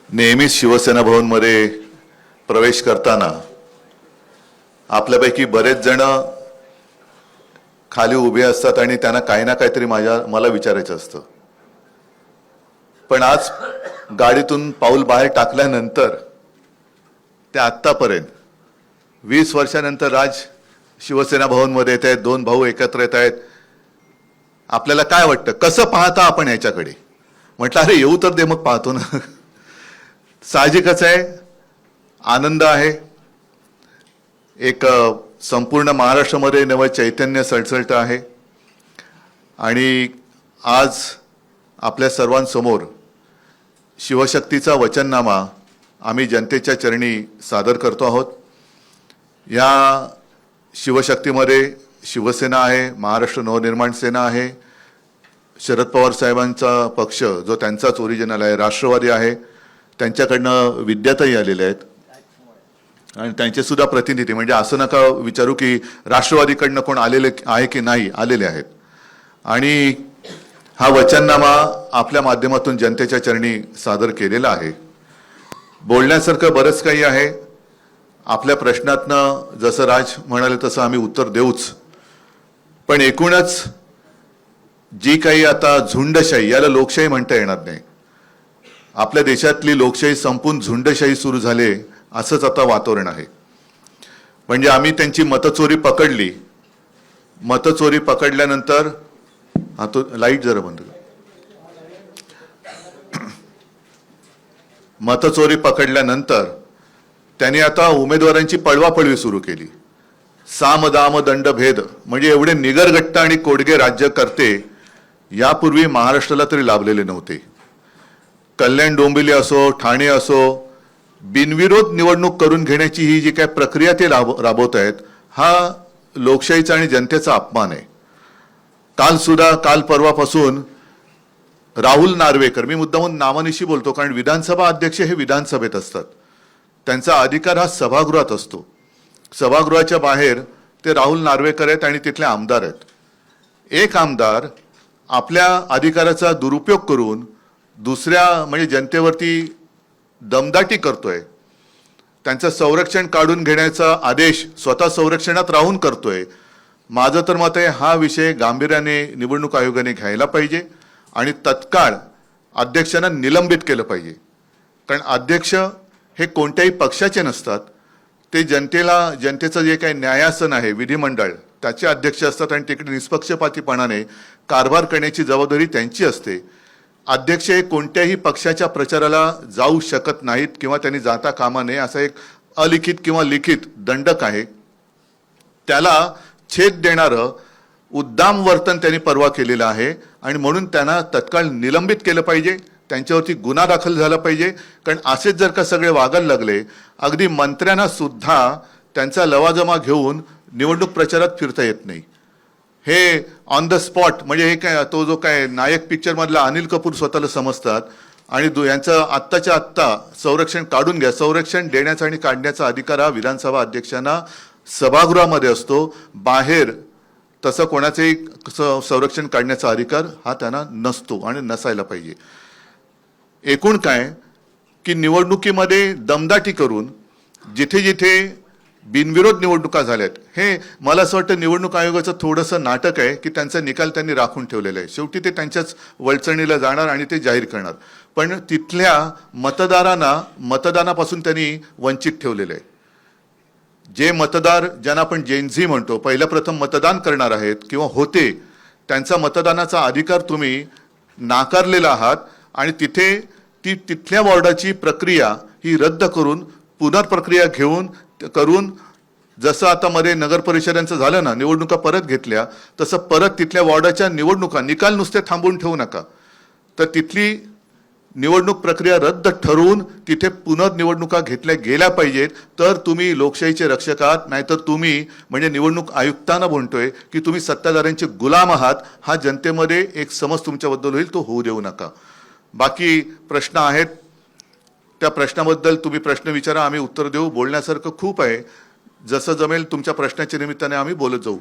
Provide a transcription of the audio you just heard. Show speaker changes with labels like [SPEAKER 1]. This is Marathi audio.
[SPEAKER 1] नेहमीच शिवसेना भवनमध्ये प्रवेश करताना आपल्यापैकी बरेच जण खाली उभे असतात आणि त्यांना काही ना काहीतरी मला विचारायचं असतं. पण आज गाडीतून पाऊल बाहेर टाकल्यानंतर ते आत्तापर्यंत 20 वर्षानंतर राज शिवसेना भवनमध्ये येत आहेत, दोन भाऊ एकत्र येत आहेत. आपल्याला काय वाटतं, कसं पाहता आपण याच्याकडे? म्हटलं अरे येऊ तर दे, मग पाहतो ना. साहजिकच आहे, आनंद आहे. एक संपूर्ण महाराष्ट्रामध्ये नवं चैतन्य सळसळतं आहे आणि आज आपल्या सर्वांसमोर शिवशक्तीचा वचननामा आम्ही जनतेच्या चरणी सादर करतो आहोत. या शिवशक्तीमध्ये शिवसेना आहे, महाराष्ट्र नवनिर्माण सेना आहे, शरद पवार साहेबांचा पक्ष जो त्यांचाच ओरिजिनल आहे, राष्ट्रवादी आहे, त्यांच्याकडनं विद्याताई आलेले आहेत आणि त्यांचे सुद्धा प्रतिनिधी. म्हणजे असं नका विचारू की राष्ट्रवादीकडनं कोण आलेले आहे की नाही, आलेले आहेत. आणि हा वचननामा आपल्या माध्यमातून जनतेच्या चरणी सादर केलेला आहे. बोलण्यासारखं बरंच काही आहे. आपल्या प्रश्नातनं जसं राज म्हणाले तसं आम्ही उत्तर देऊच. पण एकूणच जी काही आता झुंडशाही, याला लोकशाही म्हणता येणार नाही. आपल्या देशातली लोकशाही संपून झुंडशाही सुरू झाले असंच आता वातावरण आहे. म्हणजे आम्ही त्यांची मतचोरी पकडली. मतचोरी पकडल्यानंतर हा तो लाईट जरा बंद कर. मतचोरी पकडल्यानंतर त्यांनी आता उमेदवारांची पळवापळवी सुरू केली. साम दाम दंड भेद, म्हणजे एवढे निगरगट्ट आणि कोडगे राज्यकर्ते यापूर्वी महाराष्ट्राला तरी लाभलेले नव्हते. कल्याण डोंबिवली असो, ठाणे असो, बिनविरोध निवडणूक करून घेण्याची ही जी काय प्रक्रिया ते राबवत आहेत, हा लोकशाहीचा आणि जनतेचा अपमान आहे. काल परवापासून राहुल नार्वेकर, मी मुद्दामून नावानिशी बोलतो कारण विधानसभा अध्यक्ष हे विधानसभेत असतात, त्यांचा अधिकार हा सभागृहात असतो. सभागृहाच्या बाहेर ते राहुल नार्वेकर आहेत आणि तिथले आमदार आहेत. एक आमदार आपल्या अधिकाराचा दुरुपयोग करून दुसऱ्या म्हणजे जनतेवरती दमदाटी करतोय. त्यांचं संरक्षण काढून घेण्याचा आदेश स्वतः संरक्षणात राहून करतोय. माझं तर मत आहे हा विषय गांभीर्याने निवडणूक आयोगाने घ्यायला पाहिजे आणि तत्काळ अध्यक्षांना निलंबित केलं पाहिजे. कारण अध्यक्ष हे कोणत्याही पक्षाचे नसतात, ते जनतेचं जे काही न्यायासन आहे विधिमंडळ त्याचे अध्यक्ष असतात आणि तिकडे निष्पक्षपातीपणाने कारभार करण्याची जबाबदारी त्यांची असते. अध्यक्ष हे कोणत्याही पक्षाच्या प्रचाराला जाऊ शकत नाहीत किंवा त्यांनी जाता कामा नये, असा एक अलिखित किंवा लिखित दंडक आहे. त्याला छेद देणारं उद्दाम वर्तन त्यांनी परवा केलेलं आहे आणि म्हणून त्यांना तत्काळ निलंबित केलं पाहिजे. त्यांच्यावरती गुन्हा दाखल झाला पाहिजे. कारण असेच जर का सगळे वागायला लागले, अगदी मंत्र्यांना सुद्धा त्यांचा लवाजमा घेऊन निवडणूक प्रचारात फिरता येत नाही. हे ऑन द स्पॉट, म्हणजे हे काय तो जो काय नायक पिक्चर मधला अनिल कपूर स्वतःला समजतात आणि यांचं आत्ताच्या आत्ता संरक्षण काढून घ्या. संरक्षण देण्याचा आणि काढण्याचा अधिकार हा विधानसभा अध्यक्षांना सभागृहामध्ये असतो. बाहेर तसं कोणाचंही संरक्षण काढण्याचा अधिकार हा त्यांना नसतो आणि नसायला पाहिजे. एकूण काय की निवडणुकीमध्ये दमदाटी करून जिथे जिथे बिनविरोध निवडणुका झाल्यात, हे मला असं वाटतं निवडणूक आयोगाचं थोडंसं नाटक आहे की त्यांचा निकाल त्यांनी राखून ठेवलेला आहे. शेवटी ते त्यांच्याच वळचणीला जाणार आणि ते जाहीर करणार. पण तिथल्या मतदारांना मतदानापासून त्यांनी वंचित ठेवलेलं आहे. जे मतदार ज्यांना आपण जेनझी म्हणतो, पहिल्या प्रथम मतदान करणार आहेत किंवा होते, त्यांचा मतदानाचा अधिकार तुम्ही नाकारलेला आहात आणि तिथल्या वॉर्डाची प्रक्रिया ही रद्द करून पुनर्प्रक्रिया करून जसं आता मध्ये नगर परिषदांचं झालं ना, निवडणुका परत घेतल्या, तसं परत तिथल्या वॉर्डाच्या निवडणुका निकाल नुसते थांबवून ठेवू नका, तर तिथली निवडणूक प्रक्रिया रद्द ठरवून तिथे पुनर्निवडणुका घेतल्या गेल्या पाहिजेत. तर तुम्ही लोकशाहीचे रक्षक आहात. नाहीतर तुम्ही म्हणजे निवडणूक आयुक्तांना म्हणतोय की तुम्ही सत्ताधाऱ्यांचे गुलाम आहात. हा जनतेमध्ये एक समज तुमच्याबद्दल होईल, तो होऊ देऊ नका. बाकी प्रश्न आहेत, त्या प्रश्नाबद्दल तुम्ही प्रश्न विचारा, आम्ही उत्तर देऊ. बोलण्यासारखं खूप आहे. जसं जमेल तुमच्या प्रश्नाच्या निमित्ताने आम्ही बोलत जाऊ.